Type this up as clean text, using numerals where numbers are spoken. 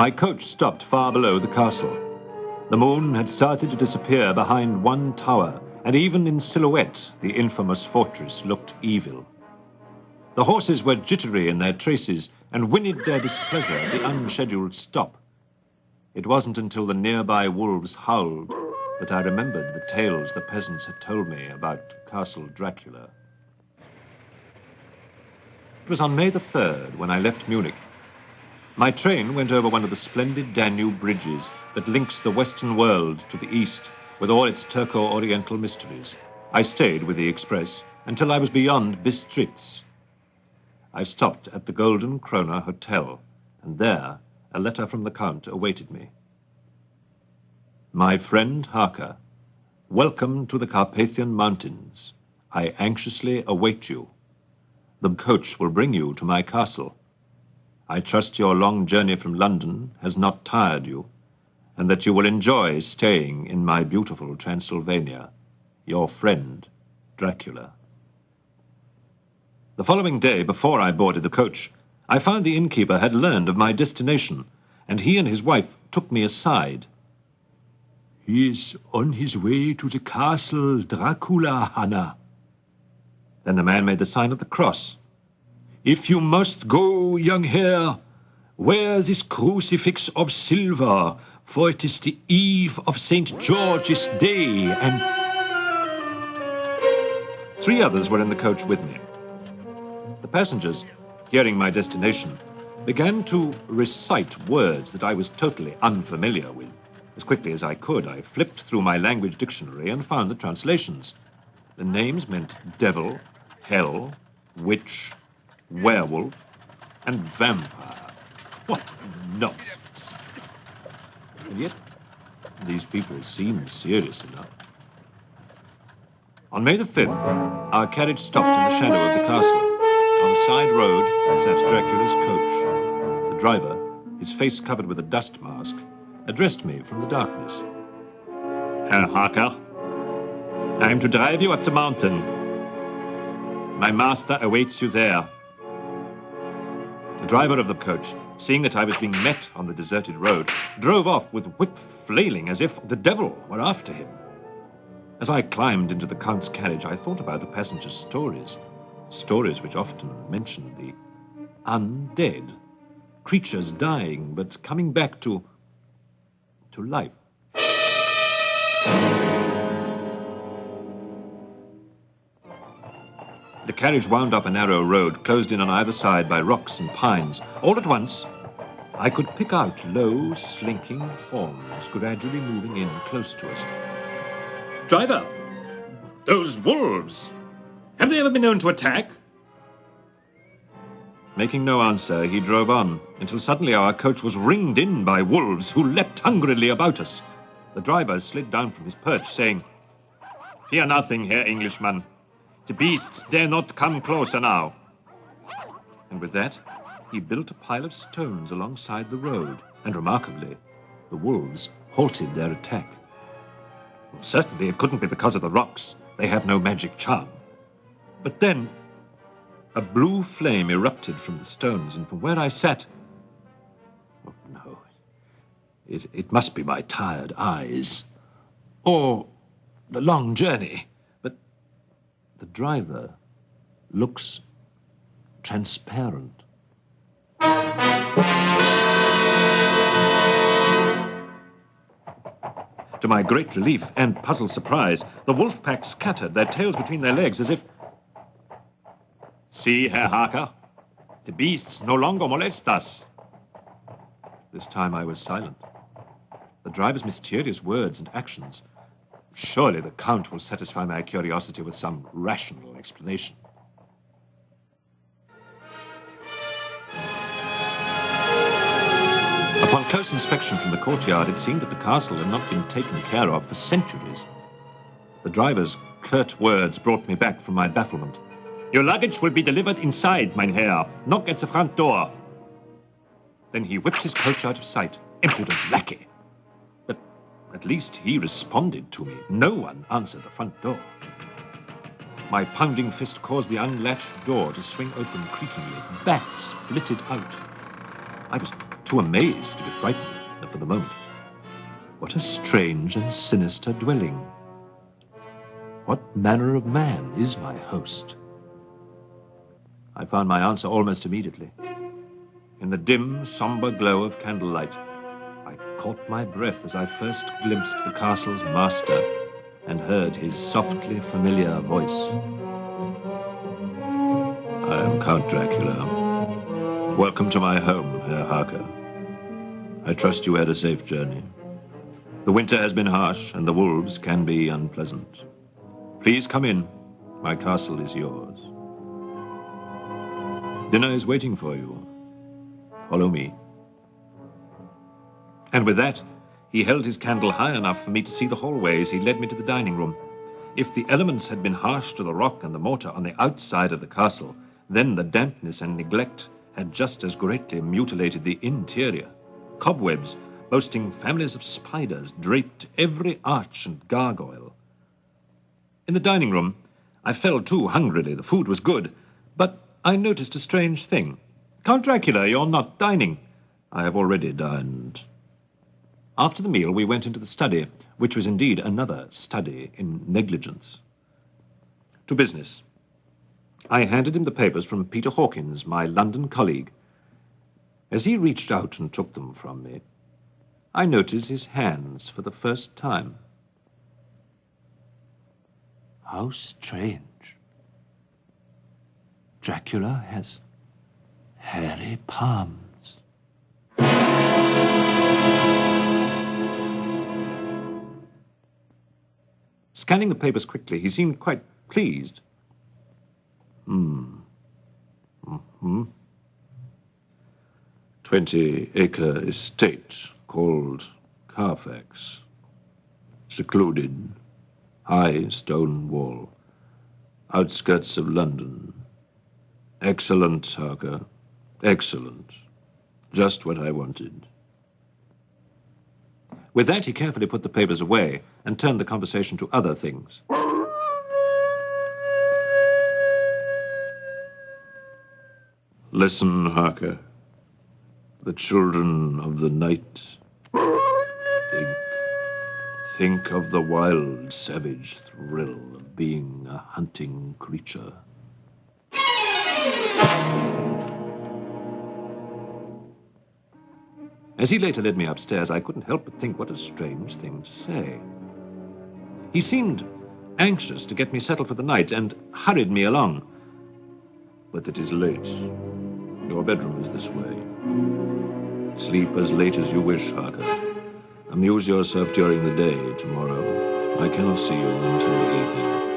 My coach stopped far below the castle. The moon had started to disappear behind one tower, and even in silhouette, the infamous fortress looked evil. The horses were jittery in their traces and whinnied their displeasure at the unscheduled stop. It wasn't until the nearby wolves howled that I remembered the tales the peasants had told me about Castle Dracula. It was on May the 3rd when I left Munich. My train went over one of the splendid Danube bridges that links the Western world to the East with all its Turco-Oriental mysteries. I stayed with the express until I was beyond Bistritz. I stopped at the Golden Krone Hotel, and there a letter from the Count awaited me. My friend Harker, welcome to the Carpathian Mountains. I anxiously await you. The coach will bring you to my castle. I trust your long journey from London has not tired you, and that you will enjoy staying in my beautiful Transylvania. Your friend, Dracula. The following day, before I boarded the coach, I found the innkeeper had learned of my destination, and he and his wife took me aside. He is on his way to the castle Dracula, Hannah. Then the man made the sign of the cross. If you must go, young hare, wear this crucifix of silver, for it is the eve of St. George's Day, and... 3 others were in the coach with me. The passengers, hearing my destination, began to recite words that I was totally unfamiliar with. As quickly as I could, I flipped through my language dictionary and found the translations. The names meant devil, hell, witch, werewolf, and vampire. What nonsense. And yet, these people seemed serious enough. On May the 5th, our carriage stopped in the shadow of the castle. On the side road sat Dracula's coach. The driver, his face covered with a dust mask, addressed me from the darkness. Herr Harker, I am to drive you up the mountain. My master awaits you there. The driver of the coach, seeing that I was being met on the deserted road, drove off with whip flailing as if the devil were after him. As I climbed into the Count's carriage, I thought about the passengers' stories. Stories which often mention the undead. Creatures dying, but coming back to life. The carriage wound up a narrow road, closed in on either side by rocks and pines. All at once, I could pick out low, slinking forms gradually moving in close to us. Driver, those wolves, have they ever been known to attack? Making no answer, he drove on, until suddenly our coach was ringed in by wolves who leapt hungrily about us. The driver slid down from his perch, saying, Fear nothing, Herr Englishman. The beasts dare not come closer now. And with that, he built a pile of stones alongside the road, and remarkably, the wolves halted their attack. Certainly it couldn't be because of the rocks. They have no magic charm. But then, a blue flame erupted from the stones, and from where I sat... Oh, no. It must be my tired eyes. Or the long journey. But the driver looks transparent. To my great relief and puzzled surprise, the wolf pack scattered, their tails between their legs, as if... See, Herr Harker, the beasts no longer molest us. This time I was silent. The driver's mysterious words and actions. Surely the Count will satisfy my curiosity with some rational explanation. Upon close inspection from the courtyard, it seemed that the castle had not been taken care of for centuries. The driver's curt words brought me back from my bafflement. Your luggage will be delivered inside, mein Herr. Knock at the front door. Then he whipped his coach out of sight. Impudent lackey. But at least he responded to me. No one answered the front door. My pounding fist caused the unlatched door to swing open creakingly. Bats flitted out. I was too amazed to be frightened for the moment. What a strange and sinister dwelling. What manner of man is my host? I found my answer almost immediately. In the dim, somber glow of candlelight, I caught my breath as I first glimpsed the castle's master and heard his softly familiar voice. I am Count Dracula. Welcome to my home, Herr Harker. I trust you had a safe journey. The winter has been harsh, and the wolves can be unpleasant. Please come in. My castle is yours. Dinner is waiting for you. Follow me. And with that, he held his candle high enough for me to see the hallway as he led me to the dining room. If the elements had been harsh to the rock and the mortar on the outside of the castle, then the dampness and neglect had just as greatly mutilated the interior. Cobwebs, boasting families of spiders, draped every arch and gargoyle. In the dining room, I fell to hungrily. The food was good, but I noticed a strange thing. Count Dracula, you're not dining. I have already dined. After the meal, we went into the study, which was indeed another study in negligence. To business. I handed him the papers from Peter Hawkins, my London colleague. As he reached out and took them from me, I noticed his hands for the first time. How strange. Dracula has hairy palms. Scanning the papers quickly, he seemed quite pleased. 20-acre estate called Carfax. Secluded, high stone wall, outskirts of London. Excellent, Harker. Excellent. Just what I wanted. With that, he carefully put the papers away and turned the conversation to other things. Listen, Harker. The children of the night. Think of the wild, savage thrill of being a hunting creature. As he later led me upstairs, I couldn't help but think what a strange thing to say. He seemed anxious to get me settled for the night and hurried me along. But it is late. Your bedroom is this way. Sleep as late as you wish, Harker. Amuse yourself during the day tomorrow. I cannot see you until the evening.